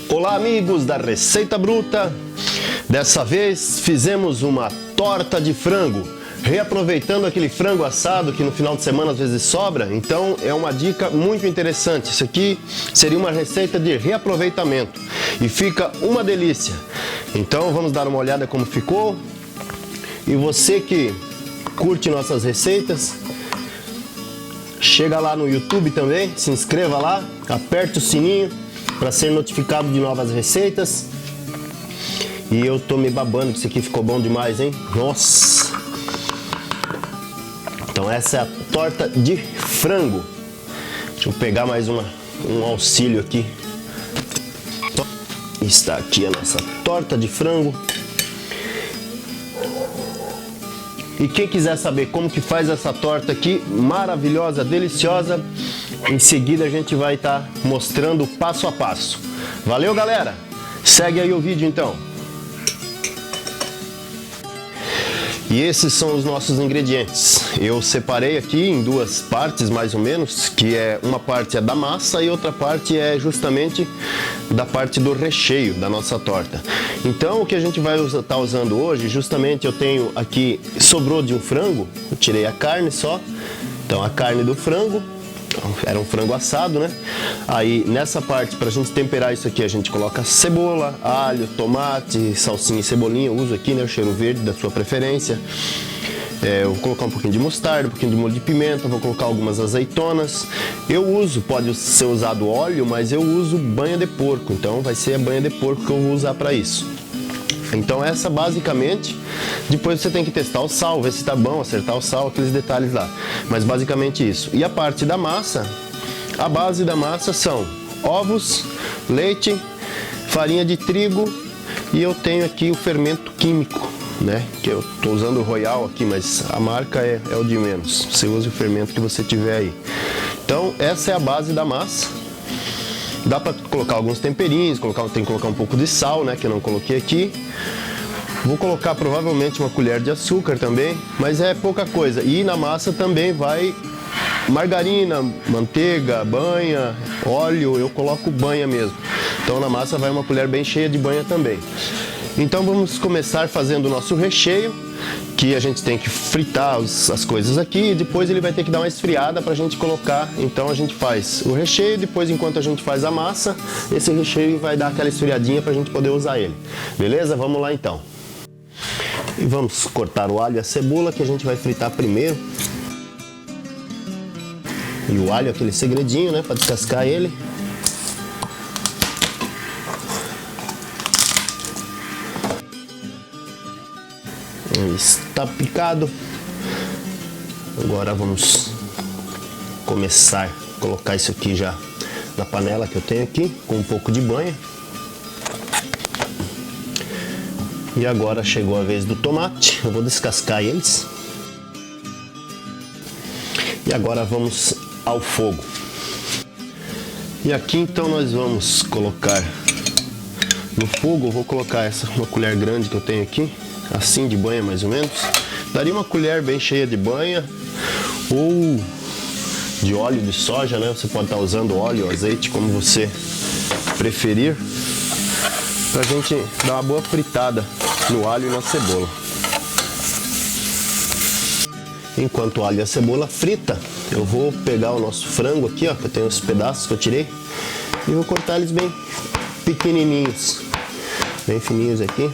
Olá amigos da Receita Bruta, dessa vez fizemos uma torta de frango, reaproveitando aquele frango assado que no final de semana às vezes sobra, então é uma dica muito interessante. Isso aqui seria uma receita de reaproveitamento e fica uma delícia. Então vamos dar uma olhada como ficou. E você que curte nossas receitas, chega lá no YouTube também, se inscreva lá, aperte o sininho para ser notificado de novas receitas. E eu tô me babando que isso aqui ficou bom demais, hein? Nossa! Então essa é a torta de frango. Deixa eu pegar mais um auxílio aqui. Está aqui a nossa torta de frango. E quem quiser saber como que faz essa torta aqui, maravilhosa, deliciosa, em seguida a gente vai estar mostrando passo a passo. Valeu, galera! Segue aí o vídeo então. E esses são os nossos ingredientes. Eu separei aqui em duas partes mais ou menos, que é uma parte é da massa e outra parte é justamente da parte do recheio da nossa torta. Então o que a gente vai estar usando hoje, justamente eu tenho aqui, sobrou de um frango, eu tirei a carne só, então a carne do frango, era um frango assado, né? Aí nessa parte, pra gente temperar isso aqui, a gente coloca cebola, alho, tomate, salsinha e cebolinha. Eu uso aqui, né, o cheiro verde da sua preferência. Eu vou colocar um pouquinho de mostarda, um pouquinho de molho de pimenta, vou colocar algumas azeitonas. Eu uso, pode ser usado óleo, mas eu uso banha de porco, então vai ser a banha de porco que eu vou usar para isso. Então essa basicamente, depois você tem que testar o sal, ver se tá bom, acertar o sal, aqueles detalhes lá. Mas basicamente isso. E a parte da massa, a base da massa são ovos, leite, farinha de trigo e eu tenho aqui o fermento químico, né? Que eu tô usando o Royal aqui, mas a marca é o de menos. Você usa o fermento que você tiver aí. Então essa é a base da massa. Dá para colocar alguns temperinhos, tem que colocar um pouco de sal, né, que eu não coloquei aqui. Vou colocar provavelmente uma colher de açúcar também, mas é pouca coisa. E na massa também vai margarina, manteiga, banha, óleo, eu coloco banha mesmo. Então na massa vai uma colher bem cheia de banha também. Então vamos começar fazendo o nosso recheio, que a gente tem que fritar as coisas aqui e depois ele vai ter que dar uma esfriada pra gente colocar. Então a gente faz o recheio, depois enquanto a gente faz a massa, esse recheio vai dar aquela esfriadinha pra gente poder usar ele. Beleza? Vamos lá então. E vamos cortar o alho e a cebola que a gente vai fritar primeiro. E o alho, aquele segredinho, né, pra descascar ele. Está picado. Agora vamos começar a colocar isso aqui já na panela que eu tenho aqui, com um pouco de banha. E agora chegou a vez do tomate, eu vou descascar eles. E agora vamos ao fogo. E aqui então nós vamos colocar no fogo, eu vou colocar uma colher grande que eu tenho aqui, assim de banha mais ou menos. Daria uma colher bem cheia de banha ou de óleo de soja, né? Você pode estar usando óleo ou azeite, como você preferir, pra gente dar uma boa fritada no alho e na cebola. Enquanto o alho e a cebola frita, eu vou pegar o nosso frango aqui, ó, que eu tenho os pedaços que eu tirei, e vou cortar eles bem pequenininhos, bem fininhos aqui.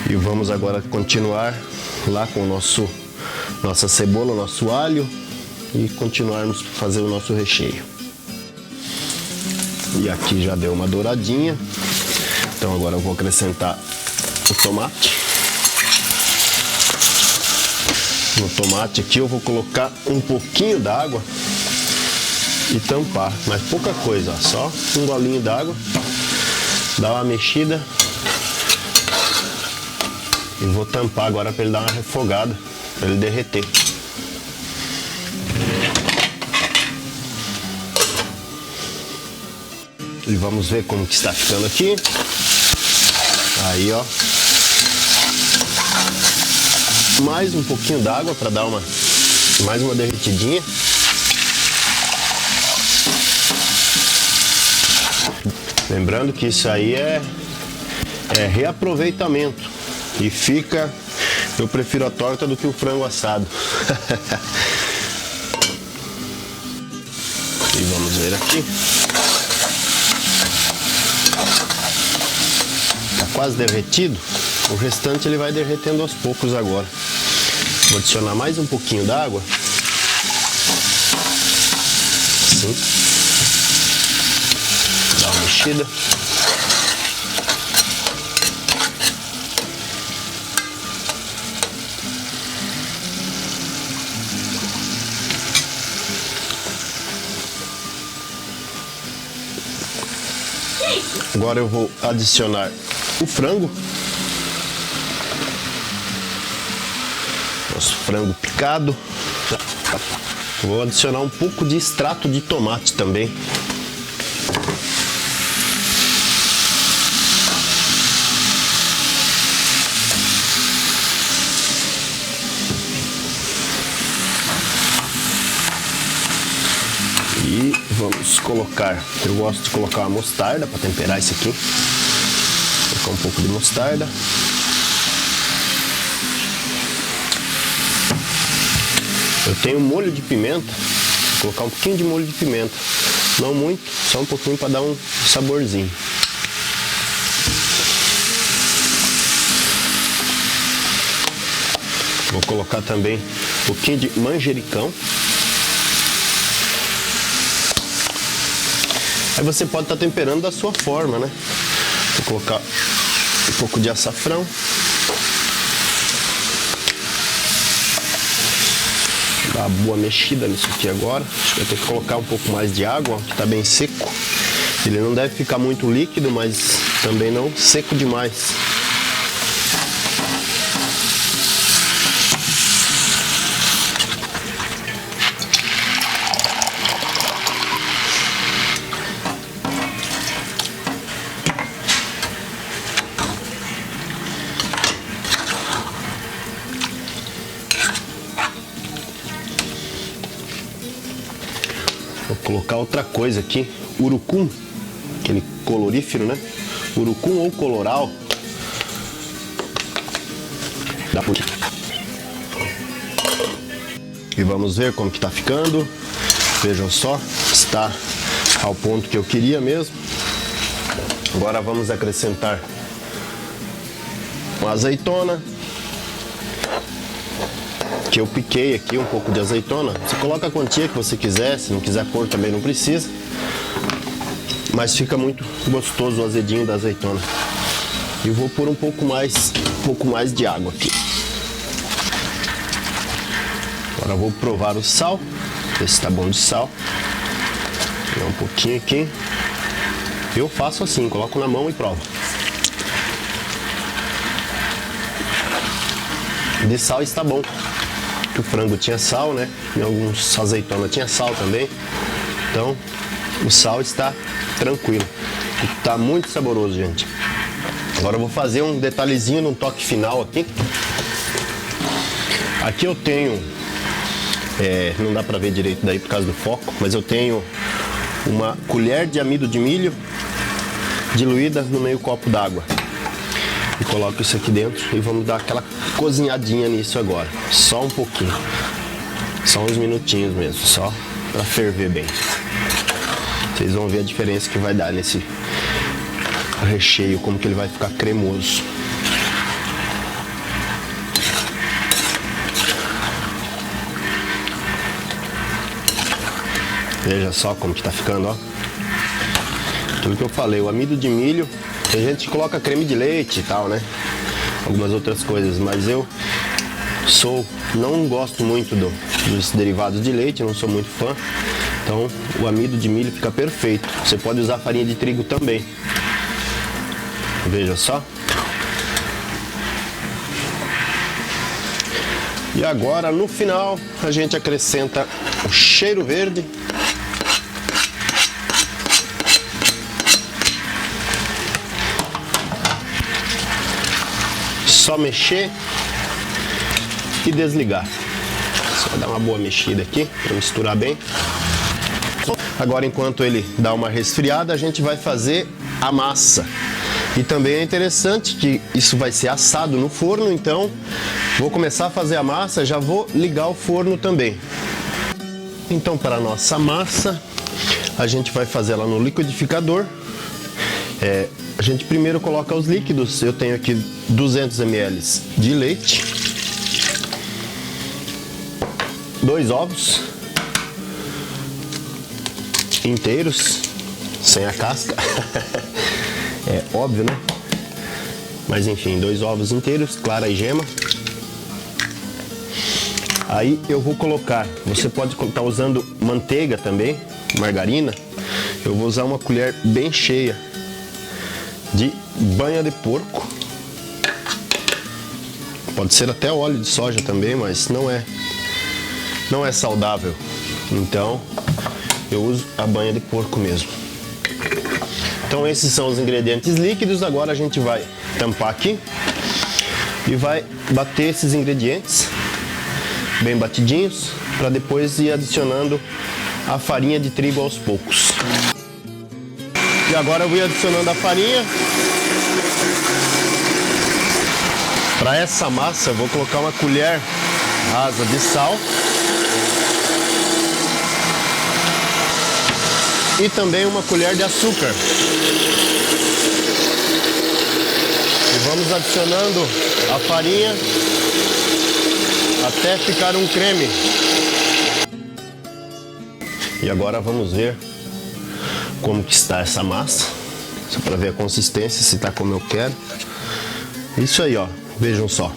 E vamos agora continuar lá com nossa cebola, nosso alho e continuarmos a fazer o nosso recheio. E aqui já deu uma douradinha, então agora eu vou acrescentar o tomate. No tomate aqui eu vou colocar um pouquinho d'água e tampar, mas pouca coisa, ó, só um golinho d'água, dá uma mexida. E vou tampar agora para ele dar uma refogada, para ele derreter. E vamos ver como que está ficando aqui. Aí, ó. Mais um pouquinho d'água para dar mais uma derretidinha. Lembrando que isso aí é reaproveitamento e fica, eu prefiro a torta do que o frango assado. E vamos ver aqui. Tá quase derretido. O restante ele vai derretendo aos poucos agora. Vou adicionar mais um pouquinho d'água. Assim. Dá uma mexida. Agora eu vou adicionar o frango. Nosso frango picado. Vou adicionar um pouco de extrato de tomate também. E vamos colocar, eu gosto de colocar uma mostarda para temperar isso aqui. Vou colocar um pouco de mostarda. Eu tenho molho de pimenta, vou colocar um pouquinho de molho de pimenta. Não muito, só um pouquinho para dar um saborzinho. Vou colocar também um pouquinho de manjericão. Aí você pode estar temperando da sua forma, né? Vou colocar um pouco de açafrão. Dar uma boa mexida nisso aqui agora. Acho que vai ter que colocar um pouco mais de água, que está bem seco. Ele não deve ficar muito líquido, mas também não seco demais. Vou colocar outra coisa aqui, urucum, aquele colorífero, né? Urucum ou coloral. Dá por aqui. E vamos ver como que tá ficando. Vejam só, está ao ponto que eu queria mesmo. Agora vamos acrescentar uma azeitona. Que eu piquei aqui um pouco de azeitona. Você coloca a quantia que você quiser, se não quiser pôr também não precisa. Mas fica muito gostoso o azedinho da azeitona. E vou pôr um pouco mais de água aqui. Agora vou provar o sal, ver se está bom de sal. Vou um pouquinho aqui. Eu faço assim, coloco na mão e provo. De sal está bom. Que o frango tinha sal, né? E alguns azeitona tinha sal também. Então, o sal está tranquilo. Está muito saboroso, gente. Agora eu vou fazer um detalhezinho no toque final aqui. Aqui eu tenho, não dá para ver direito daí por causa do foco, mas eu tenho uma colher de amido de milho diluída no meio copo d'água. E coloco isso aqui dentro e vamos dar aquela cozinhadinha nisso agora. Só um pouquinho. Só uns minutinhos mesmo, só para ferver bem. Vocês vão ver a diferença que vai dar nesse recheio, como que ele vai ficar cremoso. Veja só como que tá ficando, ó. Aquilo que eu falei, o amido de milho. Tem gente que coloca creme de leite e tal, né? Algumas outras coisas, mas eu não gosto muito dos derivados de leite, não sou muito fã. Então o amido de milho fica perfeito. Você pode usar farinha de trigo também. Veja só. E agora no final a gente acrescenta o cheiro verde. Só mexer e desligar. Só dar uma boa mexida aqui para misturar bem. Agora, enquanto ele dá uma resfriada, a gente vai fazer a massa. E também é interessante que isso vai ser assado no forno, então vou começar a fazer a massa, já vou ligar o forno também. Então, para a nossa massa, a gente vai fazer ela no liquidificador. A gente primeiro coloca os líquidos. Eu tenho aqui 200 ml de leite, 2 ovos inteiros, sem a casca. É óbvio, né? Mas enfim, 2 ovos inteiros, clara e gema. Aí eu vou colocar, você pode estar usando manteiga também, margarina. Eu vou usar uma colher bem cheia de banha de porco. Pode ser até óleo de soja também, mas não é saudável. Então eu uso a banha de porco mesmo. Então esses são os ingredientes líquidos. Agora a gente vai tampar aqui e vai bater esses ingredientes bem batidinhos, para depois ir adicionando a farinha de trigo aos poucos. E agora eu vou adicionando a farinha. Para essa massa eu vou colocar uma colher rasa de sal e também uma colher de açúcar. E vamos adicionando a farinha até ficar um creme. E agora vamos ver como que está essa massa, só para ver a consistência, se está como eu quero. Isso aí, ó, vejam só.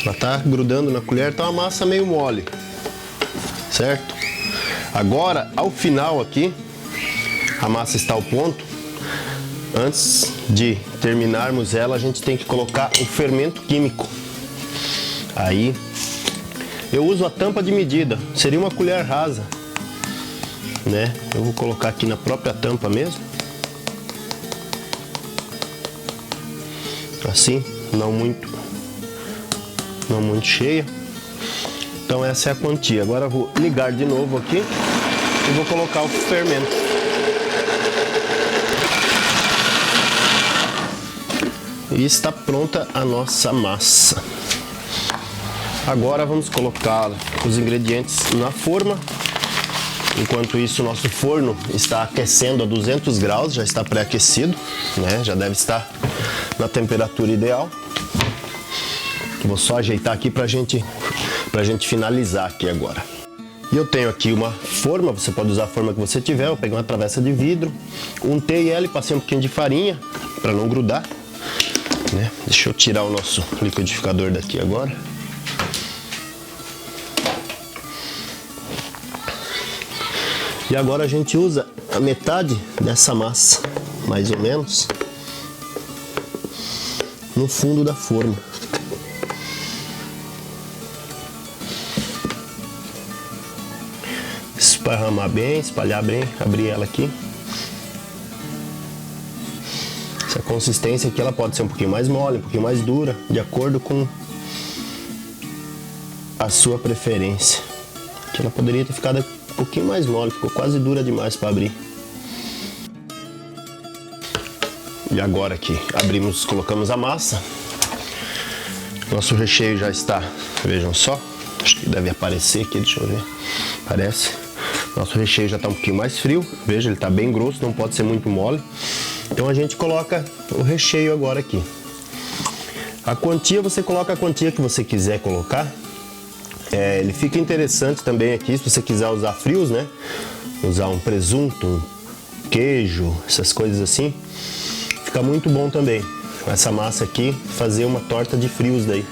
Ela tá grudando na colher, tá uma massa meio mole, certo? Agora, ao final aqui, a massa está ao ponto. Antes de terminarmos ela, a gente tem que colocar o fermento químico. Aí, eu uso a tampa de medida, seria uma colher rasa, né? Eu vou colocar aqui na própria tampa mesmo. Assim, não muito cheia. Então essa é a quantia. Agora eu vou ligar de novo aqui e vou colocar o fermento. E está pronta a nossa massa. Agora vamos colocar os ingredientes na forma. Enquanto isso, o nosso forno está aquecendo a 200 graus, já está pré-aquecido, né? Já deve estar na temperatura ideal. Vou só ajeitar aqui pra gente finalizar aqui agora. E eu tenho aqui uma forma, você pode usar a forma que você tiver. Eu peguei uma travessa de vidro, untei ela e passei um pouquinho de farinha para não grudar, né? Deixa eu tirar o nosso liquidificador daqui agora. E agora a gente usa a metade dessa massa, mais ou menos, no fundo da forma. Esparramar bem, espalhar bem, abrir ela aqui. Essa consistência aqui ela pode ser um pouquinho mais mole, um pouquinho mais dura, de acordo com a sua preferência. Aqui ela poderia ter ficado um pouquinho mais mole, ficou quase dura demais para abrir. E agora aqui abrimos, colocamos a massa. Nosso recheio já está, vejam só, acho que deve aparecer aqui, deixa eu ver, parece. Nosso recheio já está um pouquinho mais frio, veja, ele está bem grosso, não pode ser muito mole. Então a gente coloca o recheio agora aqui. A quantia, você coloca a quantia que você quiser colocar. Ele fica interessante também aqui, se você quiser usar frios, né? Usar um presunto, um queijo, essas coisas assim. Fica muito bom também. Essa massa aqui, fazer uma torta de frios daí.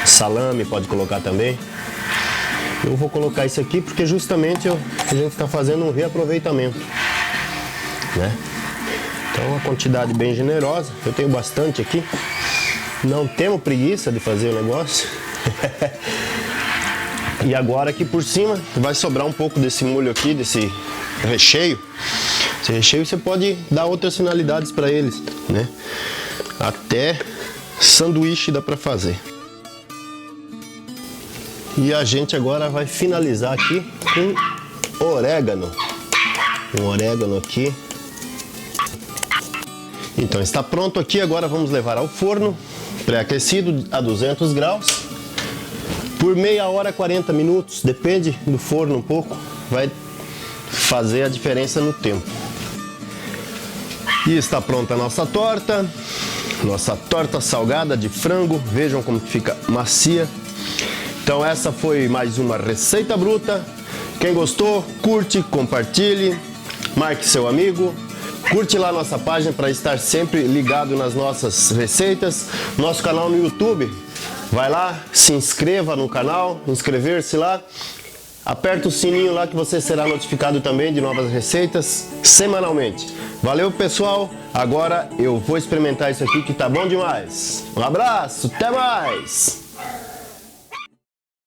Salame pode colocar também. Eu vou colocar isso aqui porque justamente a gente está fazendo um reaproveitamento, né? Então uma quantidade bem generosa. Eu tenho bastante aqui. Não temo preguiça de fazer o negócio. E agora aqui por cima vai sobrar um pouco desse molho aqui, desse recheio. Esse recheio você pode dar outras finalidades para eles, né? Até sanduíche dá para fazer. E a gente agora vai finalizar aqui com orégano. um orégano aqui. Então está pronto aqui, agora vamos levar ao forno pré-aquecido a 200 graus por meia hora, 40 minutos, depende do forno um pouco, vai fazer a diferença no tempo. E está pronta a nossa torta salgada de frango, vejam como fica macia. Então essa foi mais uma receita bruta. Quem gostou, curte, compartilhe, marque seu amigo. Curte lá nossa página para estar sempre ligado nas nossas receitas. Nosso canal no YouTube, vai lá, se inscreva no canal, inscrever-se lá. Aperta o sininho lá que você será notificado também de novas receitas semanalmente. Valeu, pessoal! Agora eu vou experimentar isso aqui que tá bom demais. Um abraço, até mais!